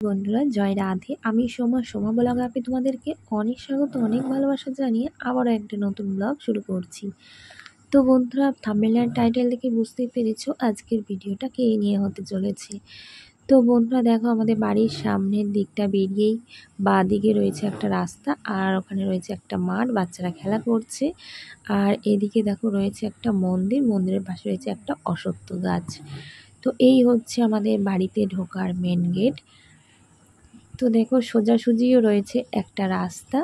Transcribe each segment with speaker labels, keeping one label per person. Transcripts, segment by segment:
Speaker 1: বন্ধুরা জয় রাধে। আমি সোমা ব্লগ আপে তোমাদেরকে অনেক স্বাগত, অনেক ভালোবাসা জানিয়ে আবারও একটা নতুন ব্লগ শুরু করছি। তো বন্ধুরা, থাম্বনেল আর টাইটেল দেখে বুঝতেই পেরেছো আজকের ভিডিওটা কে নিয়ে হতে চলেছে। তো বন্ধুরা দেখো, আমাদের বাড়ির সামনের দিকটা বেরিয়েই বাঁ দিকে রয়েছে একটা রাস্তা, আর ওখানে রয়েছে একটা মাঠ, বাচ্চারা খেলা করছে। আর এদিকে দেখো রয়েছে একটা মন্দির, মন্দিরের পাশে রয়েছে একটা অশ্বত্থ গাছ। তো এই হচ্ছে আমাদের বাড়িতে ঢোকার মেন গেট। তো দেখো সোজাসুজিও রয়েছে একটা রাস্তা।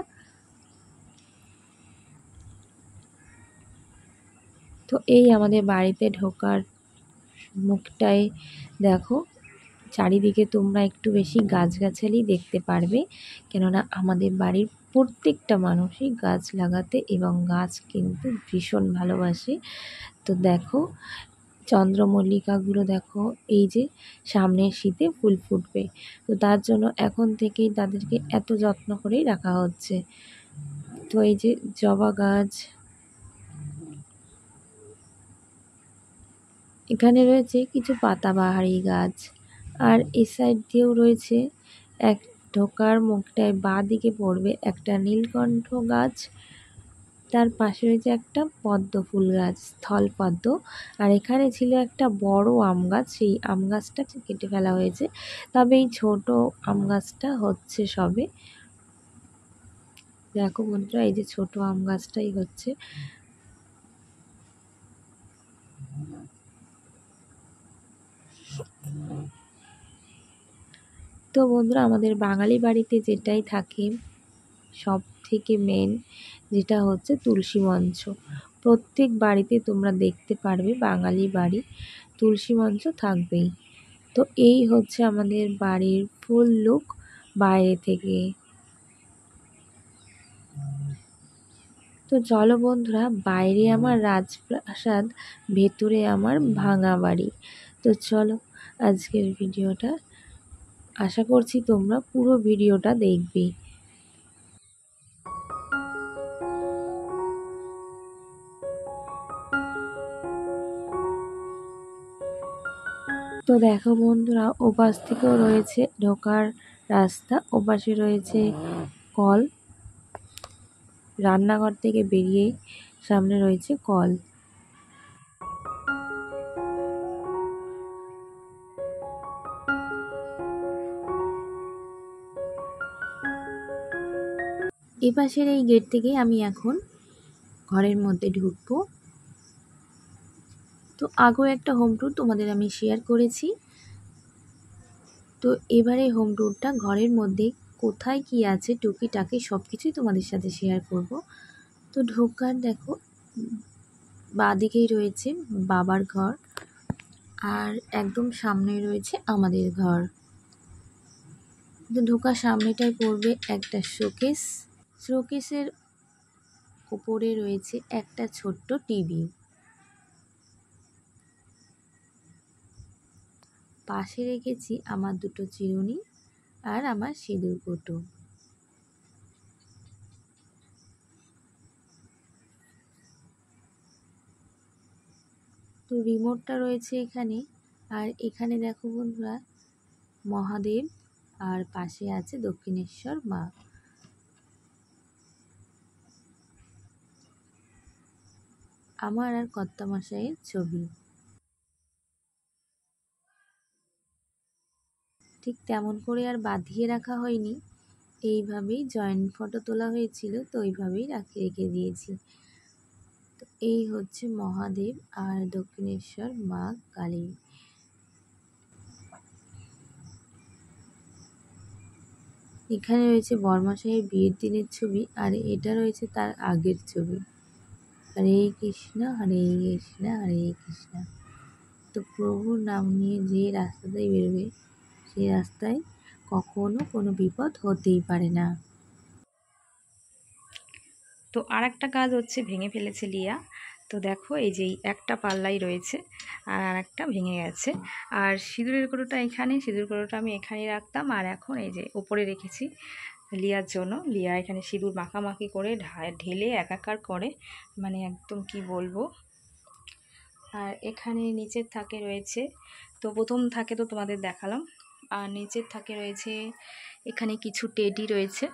Speaker 1: তো এই আমাদের বাড়িতে ঢোকার মুখটায় দেখো, চারিদিকে তোমরা একটু বেশি গাছগাছালি দেখতে পারবে, কেননা আমাদের বাড়ির প্রত্যেকটা মানুষই গাছ লাগাতে এবং গাছ কিন্তু ভীষণ ভালোবাসে। তো দেখো চন্দ্রমল্লিকাগুলো দেখো, এই যে সামনের শীতে ফুল ফুটবে, তো তার জন্য এখন থেকেই তাদেরকে এত যত্ন করেই রাখা হচ্ছে। তো এই যে জবা গাছ, এখানে রয়েছে কিছু পাতাবাহারি গাছ, আর এই সাইড দিয়েও রয়েছে এক ঢোকার মুখটায় বাঁ দিকে পড়বে একটা নীলকণ্ঠ গাছ, তার পাশে রয়েছে একটা পদ্ম ফুল গাছ, স্থল পদ্ম। আর এখানে ছিল একটা বড় আম গাছ, সেই আম গাছটা কেটে ফেলা হয়েছে, তবে এই ছোট আম গাছটা হচ্ছে সবে। দেখো বন্ধুরা, এই যে ছোট আম গাছটাই হচ্ছে। তো বন্ধুরা, আমাদের বাঙালি বাড়িতে যেটাই থাকে সব থেকে মেন, যেটা হচ্ছে তুলসী মঞ্চ। প্রত্যেক বাড়িতে তোমরা দেখতে পারবে বাঙালি বাড়ি তুলসী মঞ্চ থাকবেই। তো এই হচ্ছে আমাদের বাড়ির ফুল লুক বাইরে থেকে। তো চলো বন্ধুরা, বাইরে আমার রাজপ্রাসাদ, ভেতরে আমার ভাঙা বাড়ি। তো চলো আজকের ভিডিওটা, আশা করছি তোমরা পুরো ভিডিওটা দেখবে। তো দেখো বন্ধুরা, ওপাশ থেকেও রয়েছে ঢোকার রাস্তা, ওপাশে রয়েছে কল, রান্নাঘর থেকে বেরিয়ে সামনে রয়েছে কল। এপাশের এই গেট থেকে আমি এখন ঘরের মধ্যে ঢুকবো। তো আগেও একটা হোম ট্যুর তোমাদের আমি শেয়ার করেছি, তো এবারে হোম ট্যুরটা ঘরের মধ্যে কোথায় কি আছে টুকিটাকি সব কিছুই তোমাদের সাথে শেয়ার করব। তো ঢোকার দেখো বাঁদিকেই রয়েছে বাবার ঘর, আর একদম সামনে রয়েছে আমাদের ঘর। তো ঢোকার সামনেটায় পড়বে একটা শোকেস, শোকেসের ওপরে রয়েছে একটা ছোট্ট টিভি, পাশে রেখেছি আমার দুটো চিরুনি আর আমার সিঁদুর কৌটো। তো রিমোটটা রয়েছে এখানে, আর এখানে দেখো বন্ধুরা মহাদেব, আর পাশে আছে দক্ষিণেশ্বর মা। আমার আর কর্তামশাইয়ের ছবি, ঠিক তেমন করে আর বাঁধিয়ে রাখা হয়নি, এইভাবেই জয়েন্ট ফটো তোলা হয়েছিল, তো ওইভাবেই রেখে দিয়েছি। তো এই হচ্ছে মহাদেব আর দক্ষিণেশ্বর মা কালী। এখানে রয়েছে বরমশাইয়ের বিয়ের দিনের ছবি, আর এটা রয়েছে তার আগের ছবি। হরে কৃষ্ণ হরে কৃষ্ণ হরে কৃষ্ণ। তো প্রভুর নাম নিয়ে যে রাস্তাটাই বেরোবে, সেই রাস্তায় কখনো কোনো বিপদ হতেই পারে না। তো আর একটা কাজ হচ্ছে, ভেঙে ফেলেছে লিয়া। তো দেখো এই যে একটা পাল্লাই রয়েছে, আর একটা ভেঙে গেছে। আর সিঁদুরের কৌটোটা এখানে, সিঁদুর কৌটোটা আমি এখানেই রাখতাম, আর এখন এই যে ওপরে রেখেছি লিয়ার জন্য। লিয়া এখানে সিঁদুর মাখামাখি করে ঢেলে একাকার করে, মানে একদম কি বলবো। আর এখানে নিচের থাকে রয়েছে, তো প্রথম থাকে তো তোমাদের দেখালাম, আর নিচের থাকে রয়েছে এখানে কিছু টেডি রয়েছে,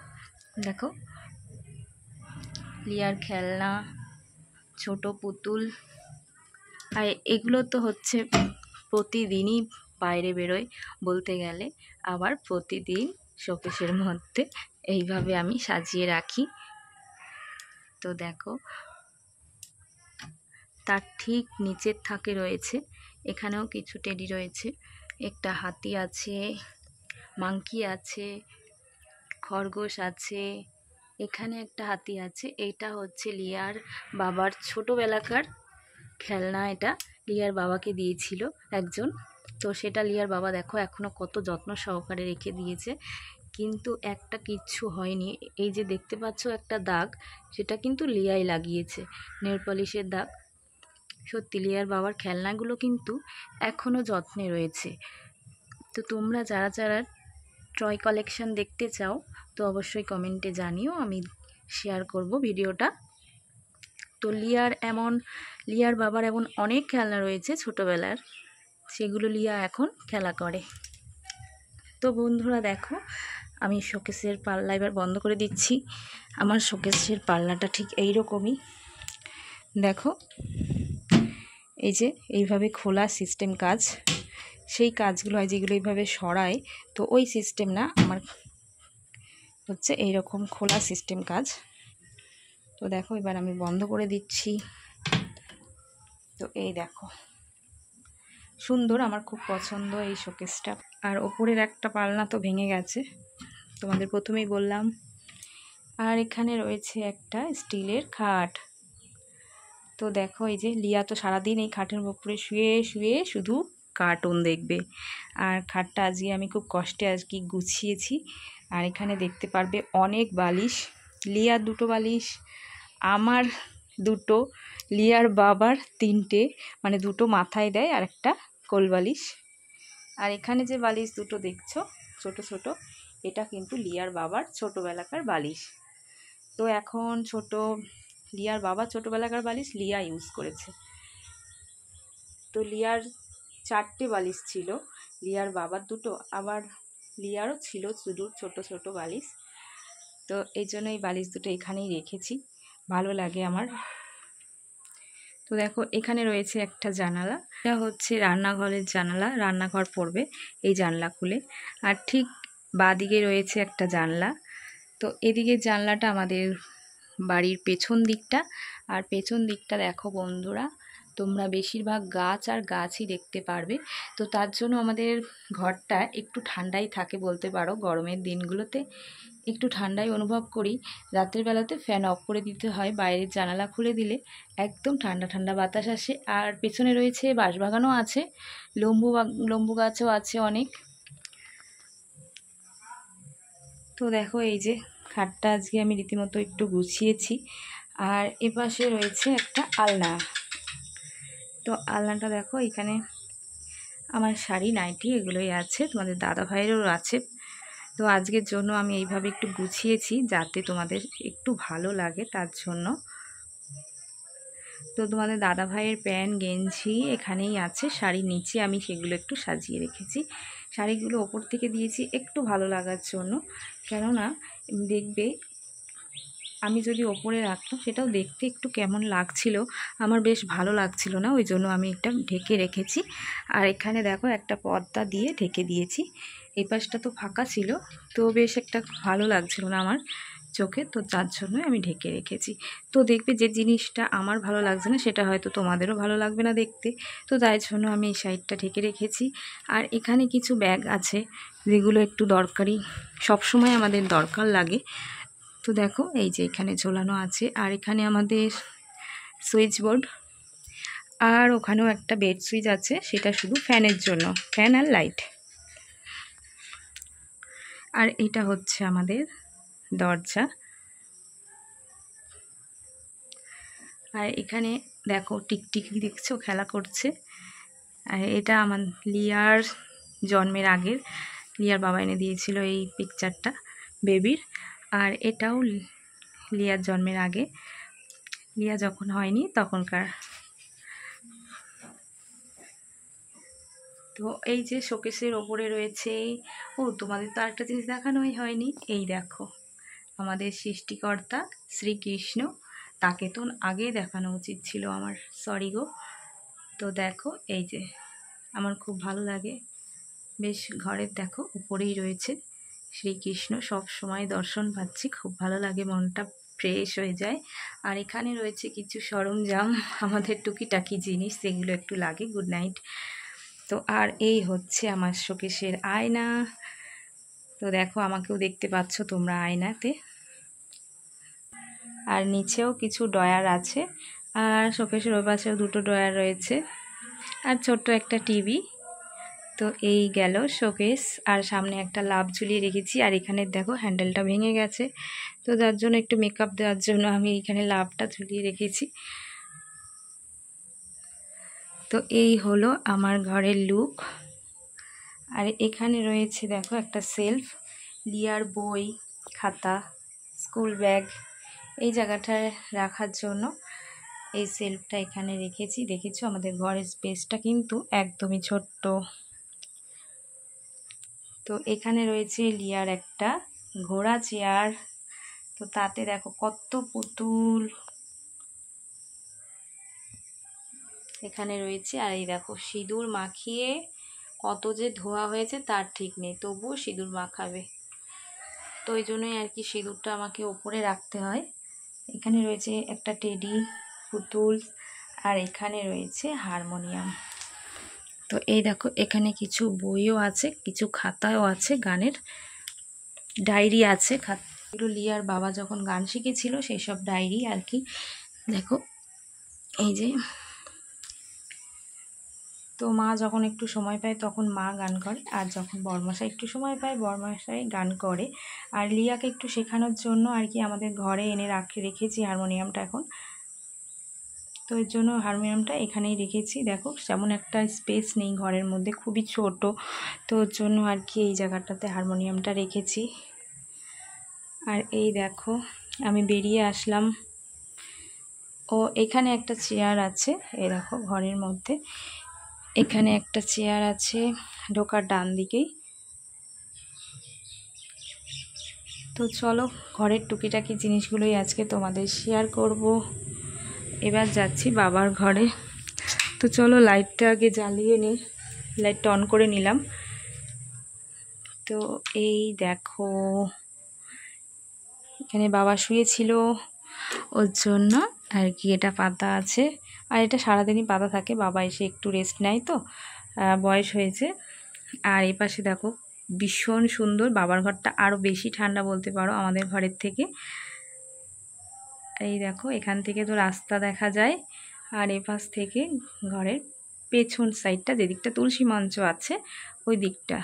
Speaker 1: দেখো লিয়ার খেলনা, ছোট পুতুল। আর এগুলো তো হচ্ছে প্রতিদিনই বাইরে বেরোয় বলতে গেলে, আবার প্রতিদিন শোকেসের মধ্যে এইভাবে আমি সাজিয়ে রাখি। তো দেখো তার ঠিক নিচের থাকে রয়েছে এখানেও কিছু টেডি রয়েছে, একটা হাতি আছে, মাংকি আছে, খরগোশ আছে, এখানে একটা হাতি আছে। এটা হচ্ছে লিয়ার বাবার ছোটোবেলাকার খেলনা, এটা লিয়ার বাবাকে দিয়েছিল একজন, তো সেটা লিয়ার বাবা দেখো এখনও কত যত্ন সহকারে রেখে দিয়েছে, কিন্তু একটা কিচ্ছু হয়নি। এই যে দেখতে পাচ্ছ একটা দাগ, সেটা কিন্তু লিয়াই লাগিয়েছে, নেল পলিশের দাগ। সত্যি লিয়ার বাবার খেলনাগুলো কিন্তু এখনও যত্নে রয়েছে। তো তোমরা যারা যারা টয় কালেকশন দেখতে চাও তো অবশ্যই কমেন্টে জানিও, আমি শেয়ার করব ভিডিওটা। তো লিয়ার বাবার এমন অনেক খেলনা রয়েছে ছোটোবেলার, সেগুলো লিয়া এখন খেলা করে। তো বন্ধুরা দেখো আমি শোকেসের পাল্লা এবার বন্ধ করে দিচ্ছি। আমার শোকেসের পাল্লাটা ঠিক এই রকমই, দেখো এই যে এইভাবে খোলা সিস্টেম কাজ, সেই কাজগুলো হয় যেগুলো এইভাবে সরায়, তো ওই সিস্টেম না, আমার হচ্ছে এইরকম খোলা সিস্টেম কাজ। তো দেখো এবার আমি বন্ধ করে দিচ্ছি। তো এই দেখো সুন্দর, আমার খুব পছন্দ এই শোকেসটা। আর ওপরের একটা পালনা তো ভেঙে গেছে, তোমাদের প্রথমেই বললাম। আর এখানে রয়েছে একটা স্টিলের খাট। তো দেখো এই যে লিয়া তো সারাদিন এই খাটের উপরে শুয়ে শুয়ে শুধু কার্টুন দেখবে। আর খাটটা আজকে আমি খুব কষ্টে আজকে গুছিয়েছি। আর এখানে দেখতে পারবে অনেক বালিশ, লিয়ার 2টো বালিশ, আমার 2টো, লিয়ার বাবার 3টে, মানে 2টো মাথায় দেয় আর একটা কোল বালিশ। আর এখানে যে বালিশ 2টো দেখছো ছোট ছোট, এটা কিন্তু লিয়ার বাবার ছোটোবেলাকার বালিশ। তো এখন লিয়ার বাবা ছোটোবেলাকার বালিশ লিয়া ইউজ করেছে। তো লিয়ার 4টে বালিশ ছিল, লিয়ার বাবার 2টো, আবার লিয়ারও ছিল শুধু ছোট ছোট বালিশ। তো এই জন্য এই বালিশ 2টো এখানেই রেখেছি, ভালো লাগে আমার। তো দেখো এখানে রয়েছে একটা জানালা, এটা হচ্ছে রান্নাঘরের জানালা, রান্নাঘর পড়বে এই জানলা খুলে। আর ঠিক বাঁদিকে রয়েছে একটা জানলা। তো এদিকে জানলাটা আমাদের বাড়ির পেছন দিকটা। আর পেছন দিকটা দেখো বন্ধুরা, তোমরা বেশিরভাগ গাছ আর গাছই দেখতে পারবে। তো তার জন্য আমাদের ঘরটা একটু ঠান্ডাই থাকে বলতে পারো, গরমের দিনগুলোতে একটু ঠান্ডাই অনুভব করি। রাতের বেলাতে ফ্যান অফ করে দিতে হয়, বাইরের জানালা খুলে দিলে একদম ঠান্ডা ঠান্ডা বাতাস আসে। আর পেছনে রয়েছে বাঁশবাগানও আছে, লেম্বু গাছও আছে অনেক। তো দেখো এই যে খাটটা আজকে আমি রীতিমতো একটু গুছিয়েছি। আর এপাশে রয়েছে একটা আলনা। তো আলনাটা দেখো এখানে আমার শাড়ি নাইটি এগুলোই আছে, তোমাদের দাদা ভাইয়েরও আছে। তো আজকের জন্য আমি এইভাবে একটু গুছিয়েছি যাতে তোমাদের একটু ভালো লাগে, তার জন্য। তো তোমাদের দাদা ভাইয়ের প্যান্ট গেঞ্জি এখানেই আছে, শাড়ির নিচে আমি সেগুলো একটু সাজিয়ে রেখেছি। শাড়িগুলো ওপর থেকে দিয়েছি একটু ভালো লাগার জন্য, কেননা দেখবে আমি যদি ওপরে রাখতাম সেটাও দেখতে একটু কেমন লাগছিল, আমার বেশ ভালো লাগছিল না, ওই জন্য আমি এটা ঢেকে রেখেছি। আর এখানে দেখো একটা পর্দা দিয়ে ঢেকে দিয়েছি, এই পাশটা তো ফাঁকা ছিল, তো বেশ একটা ভালো লাগছিল না আমার চোখে, তো তার জন্যই আমি ঢেকে রেখেছি। তো দেখবে যে জিনিসটা আমার ভালো লাগছে না সেটা হয়তো তোমাদেরও ভালো লাগবে না দেখতে, তো তাই জন্য আমি এই সাইডটা ঢেকে রেখেছি। আর এখানে কিছু ব্যাগ আছে যেগুলো একটু দরকারি, সবসময় আমাদের দরকার লাগে। তো দেখো এই যে এখানে ঝোলানো আছে। আর এখানে আমাদের সুইচ বোর্ড, আর ওখানেও একটা বেড সুইচ আছে, সেটা শুধু ফ্যানের জন্য, ফ্যান আর লাইট। আর এটা হচ্ছে আমাদের দরজা। আর এখানে দেখো টিকটিকি দেখছো খেলা করছে। আর এটা আমার লিয়ার জন্মের আগের, লিয়ার বাবা এনে দিয়েছিল এই পিকচারটা বেবির। আর এটাও লিয়ার জন্মের আগে, লিয়া যখন হয়নি তখনকার। তো
Speaker 2: তো এই যে শোকেসের ওপরে রয়েছে, ও তোমাদের তো আরেকটা জিনিস দেখানোই হয়নি, এই দেখো আমাদের সৃষ্টিকর্তা শ্রীকৃষ্ণ, তাকে তো আগে দেখানো উচিত ছিল আমার, সরি গো। তো দেখো এই যে আমার খুব ভালো লাগে, বেশ ঘরের দেখো উপরেই রয়েছে শ্রীকৃষ্ণ, সব সময় দর্শন পাচ্ছি, খুব ভালো লাগে, মনটা ফ্রেশ হয়ে যায়। আর এখানে রয়েছে কিছু সরঞ্জাম, আমাদের টুকিটাকি জিনিস, সেগুলো একটু লাগে, গুড নাইট। তো আর এই হচ্ছে আমার শোকেসের আয়না। তো দেখো আমাকেও দেখতে পাচ্ছ তোমরা আয়নাতে। আর নিচেও কিছু ড্রয়ার আছে, আর শোকেসের ওই পাশেও দুটো ড্রয়ার রয়েছে, আর ছোট্ট একটা টিভি। তো এই গেল শোকেস, আর সামনে একটা লাভ ঝুলিয়ে রেখেছি, আর এখানে দেখো হ্যান্ডেলটা ভেঙে গেছে, তো যার জন্য একটু মেকআপ দেওয়ার জন্য আমি এখানে লাভটা ঝুলিয়ে রেখেছি। তো এই হলো আমার ঘরের লুক। আর এখানে রয়েছে দেখো একটা সেলফ, লিয়ার বই, খাতা, স্কুল ব্যাগ এই জায়গাটায় রাখার জন্য এই সেলফটা এখানে রেখেছি। দেখেছো আমাদের ঘরের স্পেসটা কিন্তু একদমই ছোট্ট। তো এখানে রয়েছে লিয়ার একটা ঘোড়া চেয়ার, তো তাতে দেখো কত পুতুল এখানে রয়েছে। আর এই দেখো সিঁদুর মাখিয়ে কত যে ধোয়া হয়েছে তার ঠিক নেই, তবুও সিঁদুর মাখাবে, তো ওই জন্যই আর কি সিঁদুরটা আমাকে ওপরে রাখতে হয়। এখানে রয়েছে একটা টেডি পুতুল, আর এখানে রয়েছে হারমোনিয়াম। তো এই দেখো এখানে কিছু বইও আছে, কিছু খাতাও আছে, গানের ডায়েরি আছে, খাতাগুলো লিয়ার বাবা যখন গান শিখেছিল সেই সব ডায়েরি আর কি। দেখো এই যে, তো মা যখন একটু সময় পায় তখন মা গান করে, আর যখন বড়মশাই একটু সময় পায় বড়মশাই গান করে। আর লিয়াকে একটু শেখানোর জন্য আর কি আমাদের ঘরে এনে রেখেছি হারমোনিয়ামটা এখন, তো এর জন্য হারমোনিয়ামটা এখানেই রেখেছি। দেখো যেমন একটা স্পেস নেই ঘরের মধ্যে, খুবই ছোট, তো ওর জন্য আর কি এই জায়গাটাতে হারমোনিয়ামটা রেখেছি। আর এই দেখো আমি বেরিয়ে আসলাম, ও এখানে একটা চেয়ার আছে, এই দেখো ঘরের মধ্যে এখানে একটা চেয়ার আছে ঢোকার ডান দিকেই। তো চলো ঘরের টুকিটাকি জিনিসগুলোই আজকে তোমাদের শেয়ার করব। এবার যাচ্ছি বাবার ঘরে, তো চলো লাইটটা আগে জ্বালিয়ে নিই, লাইটটা অন করে নিলাম। তো এই দেখো এখানে বাবা শুয়েছিল, ওর জন্য আর কি এটা পাতা আছে, আর এটা সারাদিনই পাতা থাকে, বাবা এসে একটু রেস্ট নেয়, তো বয়স হয়েছে। আর এই পাশে দেখো ভীষণ সুন্দর, বাবার ঘরটা আরও বেশি ঠান্ডা বলতে পারো আমাদের ঘরের থেকে। এই দেখো এখান থেকে তো রাস্তা দেখা যায়, আর এ পাশ থেকে ঘরের পেছন সাইডটা, যেদিকটা তুলসী মঞ্চ আছে ওই দিকটা।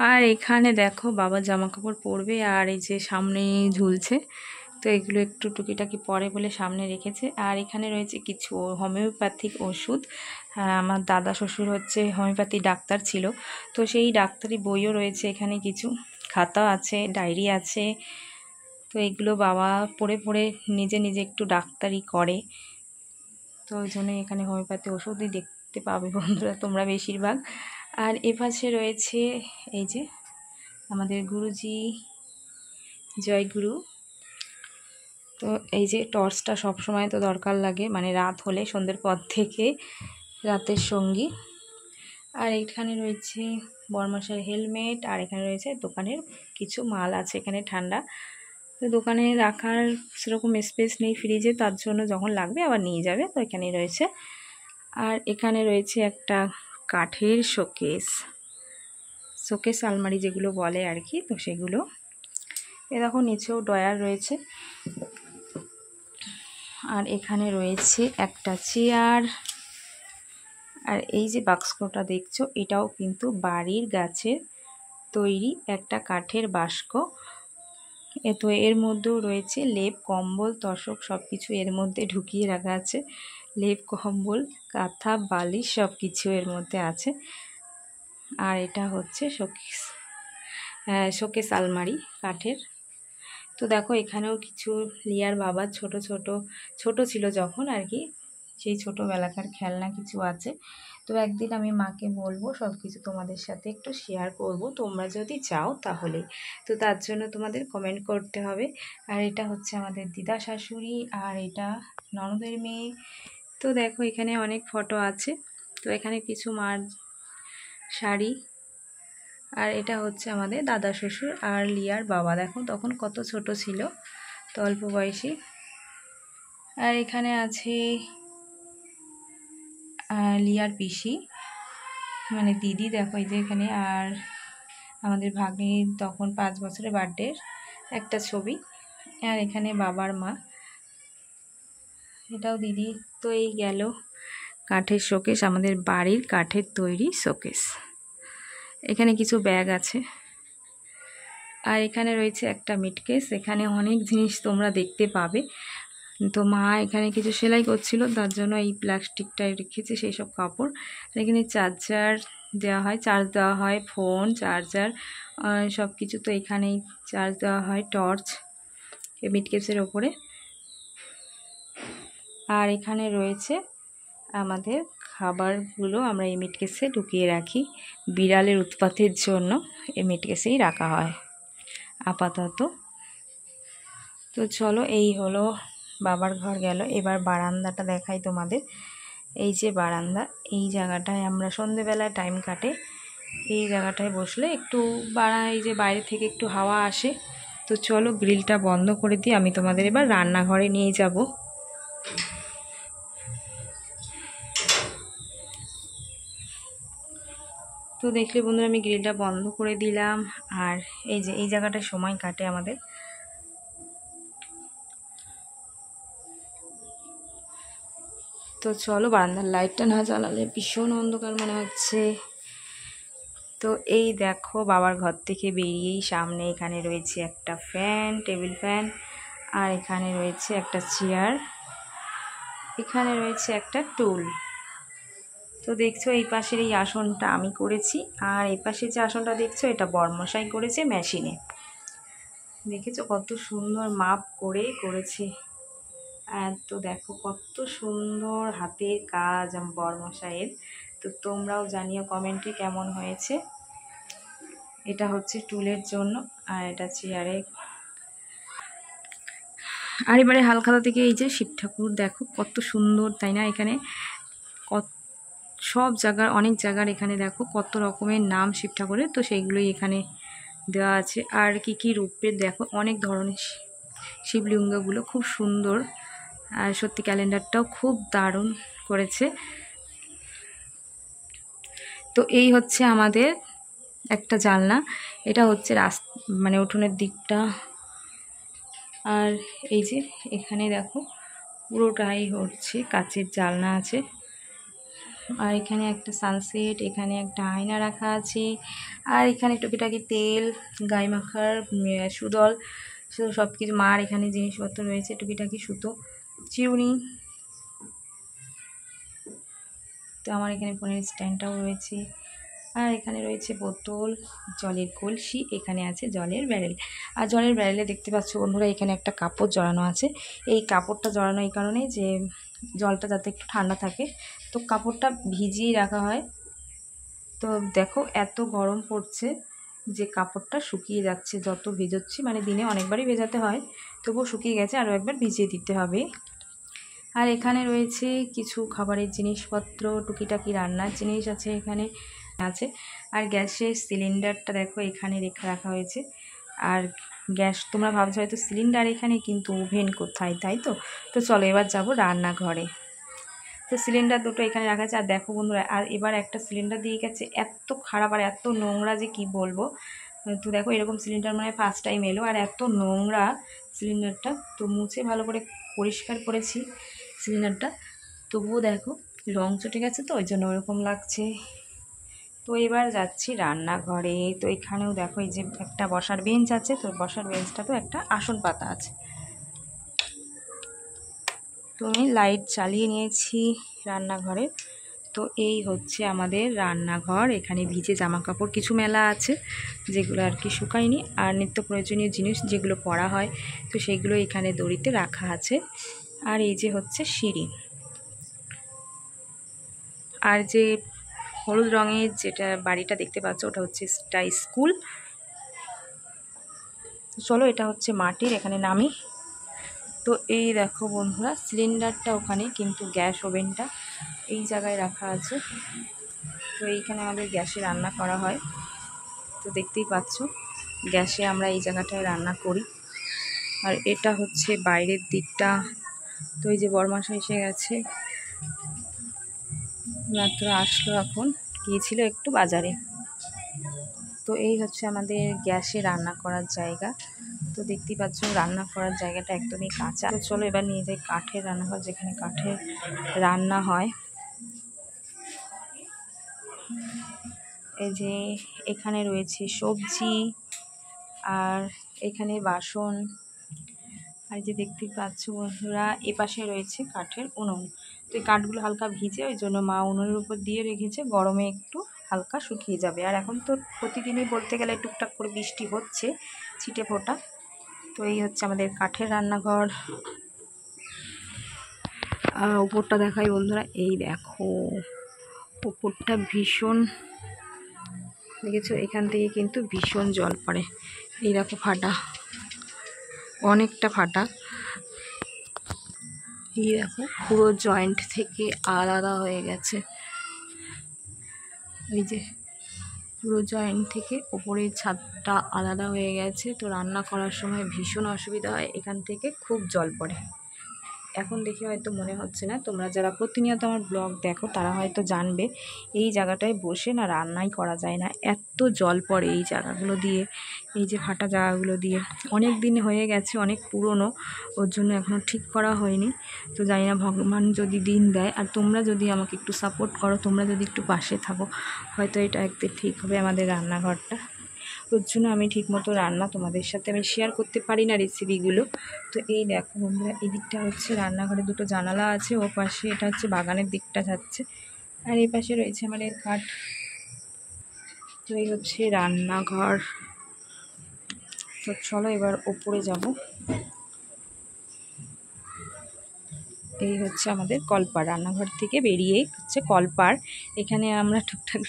Speaker 2: আর এখানে দেখো বাবা জামা কাপড় পরবে, আর এই যে সামনে ঝুলছে, তো এগুলো একটু টুকিটাকি পরে বলে সামনে রেখেছে। আর এখানে রয়েছে কিছু হোমিওপ্যাথিক ওষুধ, আমার দাদা শ্বশুর হচ্ছে হোমিওপ্যাথি ডাক্তার ছিল, তো সেই ডাক্তারি বইও রয়েছে এখানে, কিছু খাতা আছে, ডায়েরি আছে, তো এগুলো বাবা পড়ে পড়ে নিজে নিজে একটু ডাক্তারি করে, তো ওই জন্যই এখানে হোমিওপ্যাথি ওষুধই দেখতে পাবে বন্ধুরা তোমরা বেশিরভাগ। আর এপাশে রয়েছে এই যে আমাদের গুরুজি, জয়গুরু। তো এই যে টর্চটা সব সময় তো দরকার লাগে, মানে রাত হলে সন্ধ্যের পর থেকে রাতের সঙ্গী। আর এখানে রয়েছে বড়মশাইয়ের হেলমেট, আর এখানে রয়েছে দোকানের কিছু মাল আছে এখানে ঠান্ডা, তো দোকানে রাখার সেরকম স্পেস নেই ফ্রিজে, তার জন্য যখন লাগবে আবার নিয়ে যাবে, তো এখানেই রয়েছে। আর এখানে রয়েছে একটা কাঠের শোকেস আলমারি যেগুলো বলে আর কি, তো সেগুলো। এ দেখো নিচেও ড্রয়ার রয়েছে। আর এখানে রয়েছে একটা চেয়ার, আর এই যে বাক্সটা দেখছো এটাও কিন্তু বাড়ির গাছের তৈরি একটা কাঠের বাস্ক, তো এর মধ্যেও রয়েছে লেপ, কম্বল, তোশক সব কিছু এর মধ্যে ঢুকিয়ে রাখা আছে, লেপ, কম্বল, কাঁথা, বালিশ সব কিছু এর মধ্যে আছে। আর এটা হচ্ছে শোকেস আলমারি কাঠের। তো দেখো এখানেও কিছু লিয়ার বাবা ছোট ছিল যখন আর কি, সেই ছোটোবেলাকার খেলনা কিছু আছে। তো একদিন আমি মাকে বলবো সব কিছু তোমাদের সাথে একটু শেয়ার করব, তোমরা যদি চাও তাহলে। তো তার জন্য তোমাদের কমেন্ট করতে হবে। আর এটা হচ্ছে আমাদের দিদা শাশুড়ি, আর এটা ননদের মেয়ে। তো দেখো এখানে অনেক ফটো আছে। তো এখানে কিছু মার শাড়ি, আর এটা হচ্ছে আমাদের দাদা শ্বশুর আর লিয়ার বাবা। দেখো তখন কত ছোট ছিল, তো অল্প বয়সী। আর এখানে আছে লিয়ার পিসি, মানে দিদি। দেখো এই যে এখানে, আর আমাদের ভাগ্নির তখন 5 বছরের বার্থডে একটা ছবি। আর এখানে বাবার মা, এটাও দিদি। তো এই গেল কাঠের শোকেস, আমাদের বাড়ির কাঠের তৈরি শোকেস। এখানে কিছু ব্যাগ আছে, আর এখানে রয়েছে একটা মিটকেস। এখানে অনেক জিনিস তোমরা দেখতে পাবে। তো মা এখানে কিছু সেলাই করছিল, তার জন্য এই প্লাস্টিকটায় রেখেছে সেই সব কাপড়। আর এখানে চার্জার দেওয়া হয়, চার্জ দেওয়া হয়, ফোন চার্জার সব কিছু তো এখানেই চার্জ দেওয়া হয়, টর্চ এই মিটকেসের ওপরে। আর এখানে রয়েছে আমাদের খাবারগুলো, আমরা এই মিটকেসে ঢুকিয়ে রাখি। বিড়ালের উৎপাতের জন্য এই মিটকেসেই রাখা হয় আপাতত। তো চলো, এই হলো বাবার ঘর গেল। এবার বারান্দাটা দেখাই তোমাদের। এই যে বারান্দা, এই জায়গাটায় আমরা সন্ধেবেলায় টাইম কাটে। এই জায়গাটায় বসলে একটু এই যে বাইরে থেকে একটু হাওয়া আসে। তো চলো গ্রিলটা বন্ধ করে দিয়ে আমি তোমাদের এবার রান্নাঘরে নিয়ে যাব। তো দেখলে বন্ধুরা, আমি গ্রিলটা বন্ধ করে দিলাম। আর এই যে এই জায়গাটায় সময় কাটে আমাদের। তো চলো, বারান্দার লাইটটা না জ্বালালে ভীষণ অন্ধকার মনে হচ্ছে। তো এই দেখো বাবার ঘর থেকে বেরিয়েই সামনে এখানে রয়েছে একটা ফ্যান, টেবিল ফ্যান। আর এখানে রয়েছে একটা চেয়ার, এখানে রয়েছে একটা টুল। তো দেখছো এই পাশের এই আসনটা আমি করেছি, আর এই পাশে যে আসনটা দেখছো এটা বর্মশাই করেছে মেশিনে। দেখেছো কত সুন্দর মাপ করে করেছে। আর তো দেখো কত সুন্দর হাতের কাজ বর্মশাইয়ের। তো তোমরাও জানিও কমেন্টে কেমন হয়েছে। এটা হচ্ছে টুলের জন্য, আর এটা চেয়ারে। আর এবারে হালখাতা থেকে এই যে শিব ঠাকুর, দেখো কত সুন্দর, তাই না? এখানে কত সব জায়গার, অনেক জায়গার এখানে দেখো কত রকমের নাম শিব ঠাকুরের, তো সেইগুলোই এখানে দেওয়া আছে। আর কি কি রূপের দেখো, অনেক ধরনের শিবলিঙ্গগুলো খুব সুন্দর। আর সত্যি ক্যালেন্ডারটাও খুব দারুণ করেছে। তো এই হচ্ছে আমাদের একটা জানলা, এটা হচ্ছে মানে উঠোনের দিকটা। আর এই যে এখানে দেখো পুরোটাই হচ্ছে কাচের জানলা আছে। আর এখানে একটা সানসেট, এখানে একটা আয়না রাখা আছে। আর এখানে টুকিটাকি তেল, গায়ে মাখার সুদল, সব কিছু মার এখানে জিনিসপত্র রয়েছে, টুকিটাকি সুতো, চিরুনি। তো আমার এখানে ফোনের স্ট্যান্ডটাও রয়েছে। আর এখানে রয়েছে বোতল, জলের কলসি, এখানে আছে জলের ব্যারেল। আর জলের ব্যারেলে দেখতে পাচ্ছ বন্ধুরা, এখানে একটা কাপড় জড়ানো আছে। এই কাপড়টা জড়ানো এই কারণে যে জলটা যাতে একটু ঠান্ডা থাকে, তো কাপড়টা ভিজিয়ে রাখা হয়। তো দেখো এত গরম পড়ছে যে কাপড়টা শুকিয়ে যাচ্ছে যত ভেজোচ্ছি, মানে দিনে অনেকবারই ভেজাতে হয়, তবুও শুকিয়ে গেছে, আরও একবার ভিজিয়ে দিতে হবে। আর এখানে রয়েছে কিছু খাবারের জিনিসপত্র, টুকিটাকি রান্নার জিনিস আছে এখানে আছে। আর গ্যাসের সিলিন্ডারটা দেখো এখানে রাখা হয়েছে। আর গ্যাস, তোমরা ভাবছো হয়তো সিলিন্ডার এখানে, কিন্তু ওভেন কোথায়, তাই তো। তো চলো এবার যাব রান্নাঘরে। তো সিলিন্ডার দুটো এখানে রাখা আছে। আর দেখো বন্ধুরা, আর এবার একটা সিলিন্ডার দিয়ে গেছে, এত খারাপ আর এত নোংরা যে কি বলবো। তো দেখো এরকম সিলিন্ডার মানে ফার্স্ট টাইম এলো, আর এত নোংরা সিলিন্ডারটা। তো মুছে ভালো করে পরিষ্কার করেছি সিলিন্ডারটা, তবুও দেখো রং চটে গেছে, তো ওই জন্য ওরকম লাগছে। তো এবার যাচ্ছি রান্নাঘরে। তো এখানেও দেখো এই যে একটা বসার বেঞ্চ আছে, তো বসার বেঞ্চটা তো একটা আসন পাতা আছে। তো আমি লাইট চালিয়ে নিয়েছি রান্নাঘরে। তো এই হচ্ছে আমাদের রান্নাঘর। এখানে ভিজে জামা কাপড় কিছু মেলা আছে, যেগুলো আর কি শুকায়নি। আর নিত্য প্রয়োজনীয় জিনিস যেগুলো পরা হয়, তো সেগুলো এখানে দড়িতে রাখা আছে। আর এই যে হচ্ছে সিঁড়ি। আর যে হলুদ রঙের যেটা বাড়িটা দেখতে পাচ্ছ ওটা হচ্ছে স্কুল। চলো, এটা হচ্ছে মাটির, এখানে নামি। তো এই দেখো বন্ধুরা, সিলিন্ডারটা ওখানে, কিন্তু গ্যাস ওভেনটা এই জায়গায় রাখা আছে। তো এইখানে আমাদের গ্যাসে রান্না করা হয়। তো দেখতেই পাচ্ছ গ্যাসে আমরা এই জায়গাটায় রান্না করি। আর এটা হচ্ছে বাইরের দিকটা। তো এই যে বরমাসা এসে গেছে, মাত্র আসলো, এখন গিয়েছিল একটু বাজারে। তো এই হচ্ছে আমাদের গ্যাসে রান্না করার জায়গা। তো দেখতেই পাচ্ছ রান্না করার জায়গাটা একদমই কাঁচা। তো চলো এবার নিয়ে যাই কাঠের রান্নাঘর, যেখানে কাঠের রান্না হয়। এই যে এখানে রয়েছে সবজি, আর এখানে বাসন। আর যে দেখতেই পাচ্ছ বন্ধুরা, এপাশে রয়েছে কাঠের উনুন। তো এই কাঠগুলো হালকা ভিজে, ওই জন্য মা উনুনের উপর দিয়ে রেখেছে, গরমে একটু হালকা শুকিয়ে যাবে। আর এখন তো প্রতিদিনই বলতে গেলে টুকটাক করে বৃষ্টি হচ্ছে, ছিটে ফোঁটা। তো এই হচ্ছে আমাদের কাঠের রান্নাঘর। আর ওপরটা দেখাই বন্ধুরা, এই দেখো ওপরটা ভীষণ, দেখেছো এখান থেকে কিন্তু ভীষণ জল পড়ে। এই দেখো ফাটা, অনেকটা ফাটা। এই দেখো পুরো জয়েন্ট থেকে আলাদা হয়ে গেছে। এই যে পুরো জয়েন্ট থেকে ওপরের ছাদটা আলাদা হয়ে গেছে। তো রান্না করার সময় ভীষণ অসুবিধা হয়, এখান থেকে খুব জল পড়ে। এখন দেখে হয়তো মনে হচ্ছে না, তোমরা যারা প্রতিনিয়ত আমার ব্লগ দেখো তারা হয়তো জানবে এই জায়গাটায় বসে না রান্নাই করা যায় না, এত জল পড়ে এই জায়গাগুলো দিয়ে, এই যে ফাটা জায়গাগুলো দিয়ে। অনেক দিন হয়ে গেছে, অনেক পুরনো, ওর জন্য এখনও ঠিক করা হয়নি। তো জানি না ভগবান যদি দিন দেয়, আর তোমরা যদি আমাকে একটু সাপোর্ট করো, তোমরা যদি একটু পাশে থাকো, হয়তো এটা একদিন ঠিক হবে আমাদের রান্নাঘরটা। ওর জন্য আমি ঠিকমতো রান্না তোমাদের সাথে আমি শেয়ার করতে পারি না রেসিপিগুলো। তো এই দেখো বন্ধুরা, এই দিকটা হচ্ছে রান্নাঘরে দুটো জানালা আছে, ও পাশে এটা হচ্ছে বাগানের দিকটা যাচ্ছে, আর এই পাশে রয়েছে আমাদের কাঠ। তো এই হচ্ছে রান্নাঘর। তো চলো এবার ওপরে যাব। এই হচ্ছে আমাদের কলপার, রান্নাঘর থেকে বেরিয়েই হচ্ছে কলপার। এখানে আমরা টুকটাক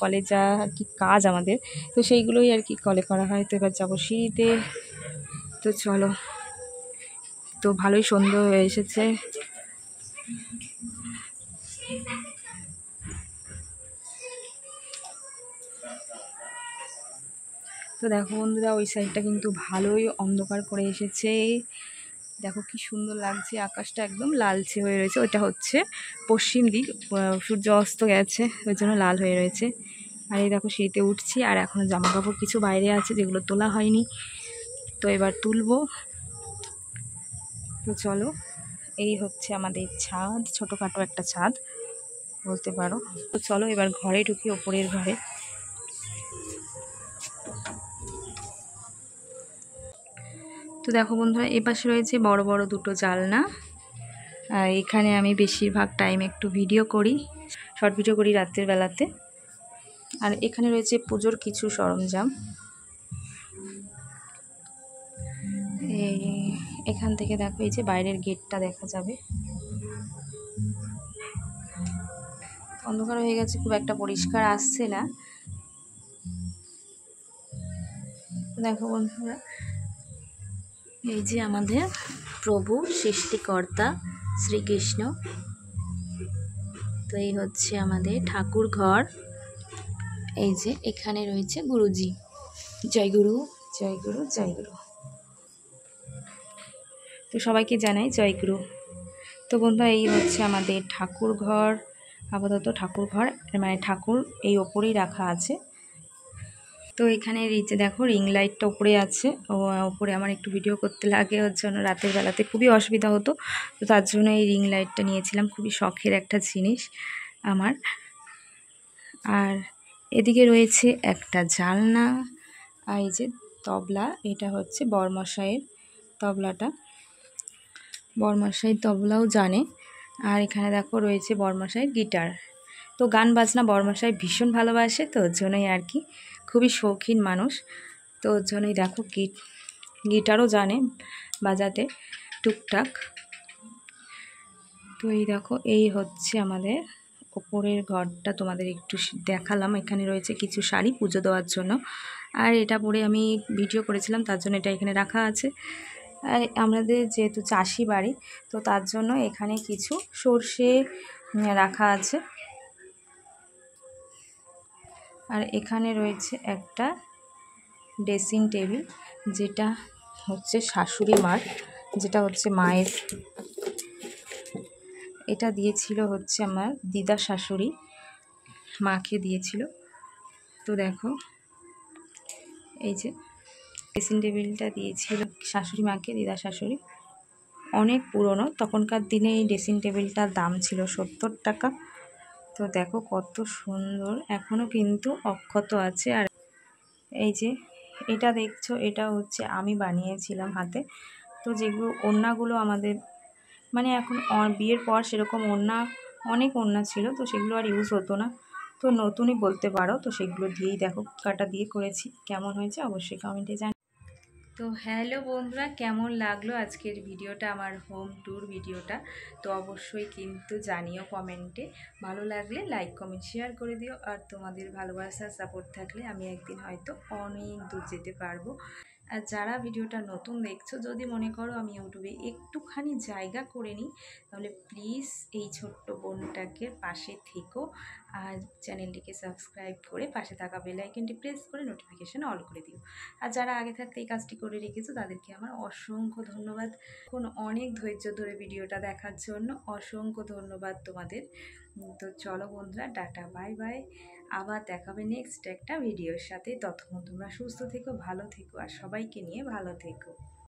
Speaker 2: কলে যা আর কি কাজ আমাদের, তো সেইগুলোই আর কি কলে করা হয়। তো এবার যাবো সিঁড়িতে। তো চলো, তো ভালোই সন্ধ্যা হয়ে এসেছে। তো দেখো বন্ধুরা, ওই সাইডটা কিন্তু ভালোই অন্ধকার করে এসেছে। দেখো কি সুন্দর লাগছে, আকাশটা একদম লালচে হয়ে রয়েছে। ওইটা হচ্ছে পশ্চিম দিক, সূর্য অস্ত গেছে, ওই জন্য লাল হয়ে রয়েছে। আর এই দেখো সিঁড়িতে উঠছি, আর এখনও জামা কাপড় কিছু বাইরে আছে যেগুলো তোলা হয়নি, তো এবার তুলবো। তো চলো, এই হচ্ছে আমাদের ছাদ, ছোটোখাটো একটা ছাদ বলতে পারো। তো চলো এবার ঘরে ঢুকি, ওপরের ঘরে। তো দেখো বন্ধুরা, এ পাশে রয়েছে বড় বড় দুটো জানলা। আর এখানে আমি বেশিরভাগ টাইম একটু ভিডিও করি, শর্ট ভিডিও করি রাতের বেলাতে। আর এখানে রয়েছে পুজোর কিছু সরঞ্জাম। এখান থেকে দেখো এই যে বাইরের গেটটা দেখা যাবে। অন্ধকার হয়ে গেছে, খুব একটা পরিষ্কার আসছে না। দেখো বন্ধুরা, এই যে আমাদের প্রভু সৃষ্টিকর্তা শ্রীকৃষ্ণ। তো এই হচ্ছে আমাদের ঠাকুর ঘর। এই যে এখানে রয়েছে গুরুজি। জয় গুরু, জয় গুরু, জয় গুরু। তো সবাইকে জানাই জয় গুরু। তো বন্ধুরা, এই হচ্ছে আমাদের ঠাকুর ঘর। আপাতত ঠাকুর ঘর, মানে ঠাকুর এই ওপরেই রাখা আছে। তো এখানে এই যে দেখো রিং লাইটটা উপরে আছে, ওপরে আমার একটু ভিডিও করতে লাগে, ওর জন্য রাতের বেলাতে খুবই অসুবিধা হতো। তো তার জন্য এই রিং লাইটটা নিয়েছিলাম, খুবই শখের একটা জিনিস আমার। আর এদিকে রয়েছে একটা জানলা। আর এই যে তবলা, এটা হচ্ছে বরমশাইয়ের তবলাটা, বরমশাই তবলাও জানে। আর এখানে দেখো রয়েছে বরমশাইয়ের গিটার। তো গান বাজনা বরমশাই ভীষণ ভালোবাসে, তো ওর জন্যই আর কি, খুবই শৌখিন মানুষ। তো ওর জন্যই দেখো গিটারও জানে বাজাতে টুকটাক। তো এই দেখো, এই হচ্ছে আমাদের ওপরের ঘরটা তোমাদের একটু দেখালাম। এখানে রয়েছে কিছু শাড়ি পুজো দেওয়ার জন্য, আর এটা পরে আমি ভিডিও করেছিলাম, তার জন্য এটা এখানে রাখা আছে। আর আমাদের যেহেতু চাষি বাড়ি, তো তার জন্য এখানে কিছু সর্ষে রাখা আছে। আর এখানে রয়েছে একটা ড্রেসিং টেবিল, যেটা হচ্ছে শাশুড়ি মার, যেটা হচ্ছে মায়ের, এটা দিয়েছিল হচ্ছে আমার দিদা শাশুড়ি, মাকে দিয়েছিল। তো দেখো এই যে ড্রেসিং টেবিলটা দিয়েছিল শাশুড়ি মাকে, দিদা শাশুড়ি, অনেক পুরনো। তখনকার দিনে এই ড্রেসিং টেবিলটার দাম ছিল 70 টাকা। তো দেখো কত সুন্দর, এখনও কিন্তু অক্ষত আছে। আর এই যে এটা দেখছো, এটা হচ্ছে আমি বানিয়েছিলাম হাতে। তো যেগুলো ওড়নাগুলো আমাদের মানে এখন বিয়ের পর সেরকম ওড়না, অনেক ওড়না ছিল, তো সেগুলো আর ইউজ হতো না, তো নতুনই বলতে পারো। তো সেগুলো দিয়েই দেখো কাটা দিয়ে করেছি, কেমন হয়েছে অবশ্যই কমেন্টে জানি। তো হ্যালো বন্ধুরা, কেমন লাগলো আজকের ভিডিওটা, আমার হোম ট্যুর ভিডিওটা? তো অবশ্যই কিন্তু জানিও কমেন্টে। ভালো লাগলে লাইক কমেন্ট শেয়ার করে দিও। আর তোমাদের ভালোবাসা সাপোর্ট থাকলে আমি একদিন হয়তো অনেক দূর যেতে পারবো। আর যারা ভিডিওটা নতুন দেখছো, যদি মনে করো আমি ইউটিউবে একটুখানি জায়গা করে নিই, তাহলে প্লিজ এই ছোট্ট বোনটাকে পাশে থেকো, আর চ্যানেলটিকে সাবস্ক্রাইব করে পাশে থাকা বেল আইকনটি প্রেস করে নোটিফিকেশান অল করে দিও। আর যারা আগে থাকতে এই কাজটি করে রেখেছো, তাদেরকে আমার অসংখ্য ধন্যবাদ। এখন অনেক ধৈর্য ধরে ভিডিওটা দেখার জন্য অসংখ্য ধন্যবাদ তোমাদের। তো চলো বন্ধুরা, টাটা বাই বাই, আবার দেখাবে নেক্সট একটা ভিডিওর সাথে। ততক্ষণ তোমরা সুস্থ থেকো, ভালো থেকো, আর সবাইকে নিয়ে ভালো থেকো।